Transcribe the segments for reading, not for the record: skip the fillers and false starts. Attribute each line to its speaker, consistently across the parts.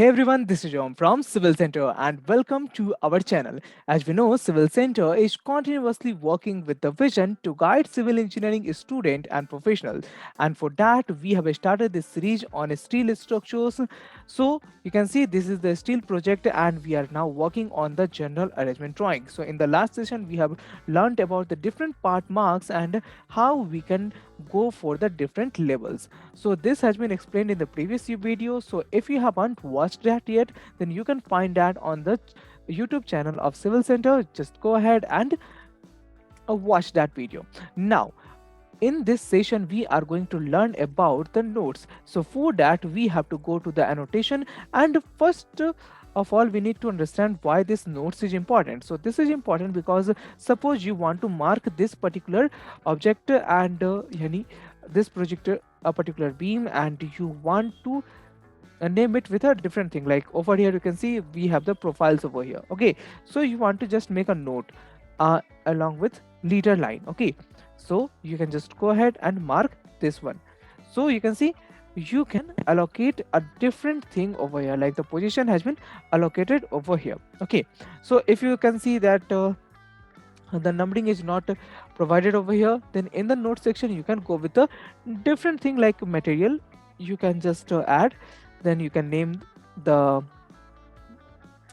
Speaker 1: Hey everyone, this is John from Civil Center and welcome to our channel. As we know, Civil Center is continuously working with the vision to guide civil engineering students and professionals. And for that, we have started this series on steel structures. So you can see this is the steel project and we are now working on the general arrangement drawing. So in the last session, we have learned about the different part marks and how we can go for the different levels. So this has been explained in the previous video. So if you haven't watched that yet, then you can find that on the YouTube channel of Civil Center. Just go ahead and watch that video. Now, in this session, we are going to learn about the notes. So for that, we have to go to the annotation, and first of all, we need to understand why this notes is important. So this is important because suppose you want to mark this particular object and this project a particular beam, and you want to name it with a different thing. Like over here you can see we have the profiles over here. Okay, so you want to just make a note along with leader line. Okay, so you can just go ahead and mark this one. So you can see you can allocate a different thing over here, like the position has been allocated over here. Okay, so if you can see that the numbering is not provided over here, then in the note section you can go with a different thing like material. You can just add, then you can name the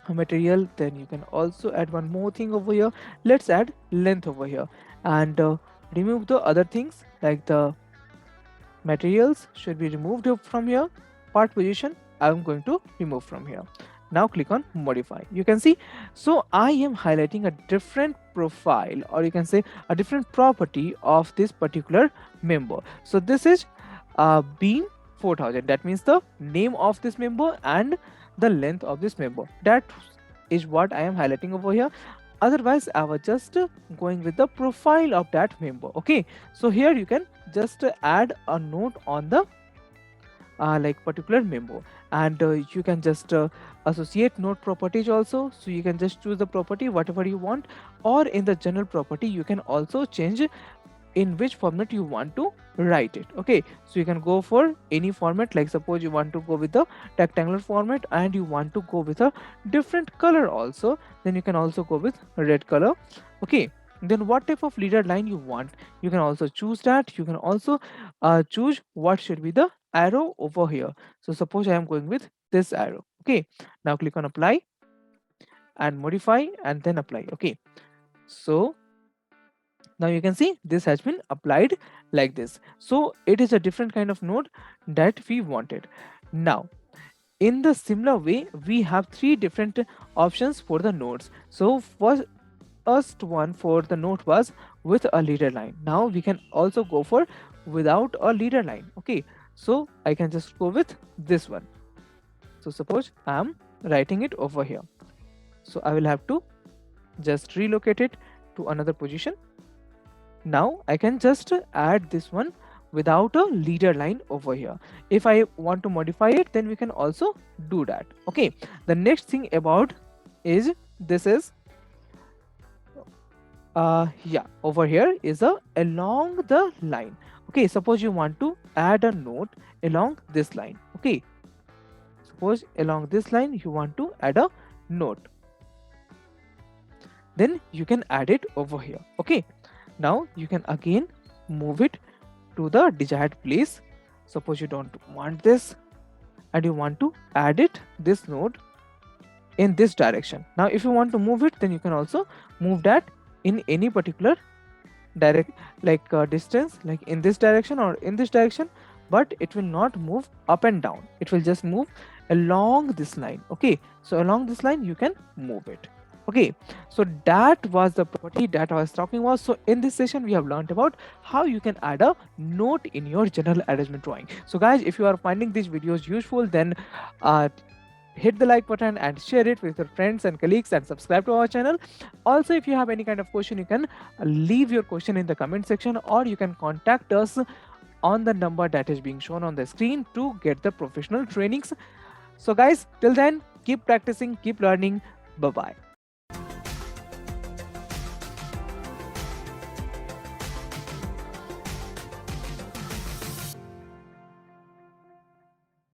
Speaker 1: material, then you can also add one more thing over here. Let's add length over here and remove the other things like the materials should be removed from here. Part position I'm going to remove from here. Now click on modify. You can see, so I am highlighting a different profile, or you can say a different property of this particular member. So this is beam 4000. That means the name of this member and the length of this member. That is what I am highlighting over here. Otherwise, I was just going with the profile of that member. Okay, so here you can just add a note on the like particular member, and you can just associate note properties also. So you can just choose the property whatever you want, or in the general property you can also change in which format you want to write it. Okay, so you can go for any format. Like suppose you want to go with the rectangular format and you want to go with a different color also, then you can also go with red color. Okay, then what type of leader line you want, you can also choose that. You can also choose what should be the arrow over here. So suppose I am going with this arrow. Okay, now click on apply and modify and then apply. Okay, so now you can see this has been applied like this. So it is a different kind of node that we wanted. Now in the similar way, we have three different options for the nodes. So first one for the node was with a leader line. Now we can also go for without a leader line. Okay, so I can just go with this one. So suppose I am writing it over here, so I will have to just relocate it to another position. Now I can just add this one without a leader line over here. If I want to modify it, then we can also do that. Okay, the next thing about is this is yeah, over here is a along the line. Okay, suppose you want to add a note along this line. Okay, suppose along this line you want to add a note, then you can add it over here. Okay, now you can again move it to the desired place. Suppose you don't want this and you want to add it this node in this direction. Now if you want to move it, then you can also move that in any particular direct like distance, like in this direction or in this direction, but it will not move up and down. It will just move along this line. Okay, so along this line you can move it. Okay, so that was the property that I was talking about. So in this session we have learned about how you can add a note in your general arrangement drawing. So guys, if you are finding these videos useful, then hit the like button and share it with your friends and colleagues and subscribe to our channel. Also, if you have any kind of question, you can leave your question in the comment section, or you can contact us on the number that is being shown on the screen to get the professional trainings. So guys, till then, keep practicing, keep learning. Bye bye.